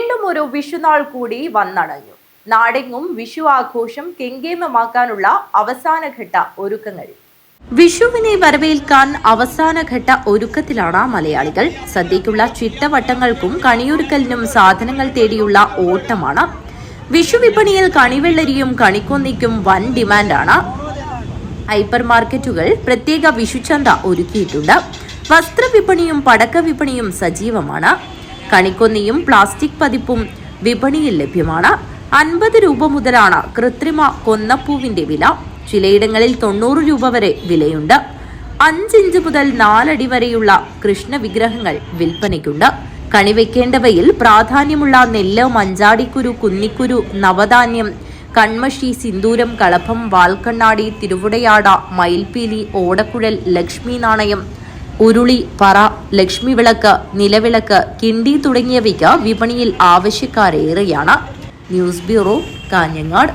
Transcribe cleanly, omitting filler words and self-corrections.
വീണ്ടും ഒരു വിഷുനാൾ കൂടി വന്നണഞ്ഞു. നാടെങ്ങും വിഷു ആഘോഷം കെങ്കേമമാക്കാനുള്ള അവസാനഘട്ട ഒരുക്കങ്ങൾ. വിഷുവിനെ വരവേൽക്കാൻ അവസാനഘട്ട ഒരുക്കത്തിലാണ് മലയാളികൾ. സദ്യയ്ക്കുള്ള ചിട്ടവട്ടങ്ങൾക്കും കണിയൊരുക്കലിനും സാധനങ്ങൾ തേടിയുള്ള ഓട്ടമാണ്. വിഷു വിപണിയിൽ കണിവെള്ളരിയും കണിക്കൊന്നിക്കും വൻ ഡിമാൻഡാണ്. ഹൈപ്പർ മാർക്കറ്റുകൾ പ്രത്യേക വിഷുചന്ത ഒരുക്കിയിട്ടുണ്ട്. വസ്ത്രവിപണിയും പടക്ക വിപണിയും സജീവമാണ്. കണിക്കൊന്നിയും പ്ലാസ്റ്റിക് പതിപ്പും വിപണിയിൽ ലഭ്യമാണ്. 50 രൂപ മുതലാണ് കൃത്രിമ കൊന്നപ്പൂവിന്റെ വില. ചിലയിടങ്ങളിൽ 90 രൂപ വരെ വിലയുണ്ട്. 5 ഇഞ്ച് മുതൽ 4 അടി വരെയുള്ള കൃഷ്ണ വിഗ്രഹങ്ങൾ വിൽപ്പനയ്ക്കുണ്ട്. കണിവെക്കേണ്ടവയിൽ പ്രാധാന്യമുള്ള നെല്ല്, മഞ്ചാടിക്കുരു, കുന്നിക്കുരു, നവധാന്യം, കൺമഷി, സിന്ദൂരം, കളഭം, വാൽക്കണ്ണാടി, തിരുവുടയാട, മയിൽപീലി, ഓടക്കുഴൽ, ലക്ഷ്മി നാണയം, ഉരുളി, പറ, ലക്ഷ്മി വിളക്ക്, നിലവിളക്ക്, കിണ്ടി തുടങ്ങിയവയ്ക്ക് വിപണിയിൽ ആവശ്യക്കാരേറെയാണ്. News bureau, Kanhangad.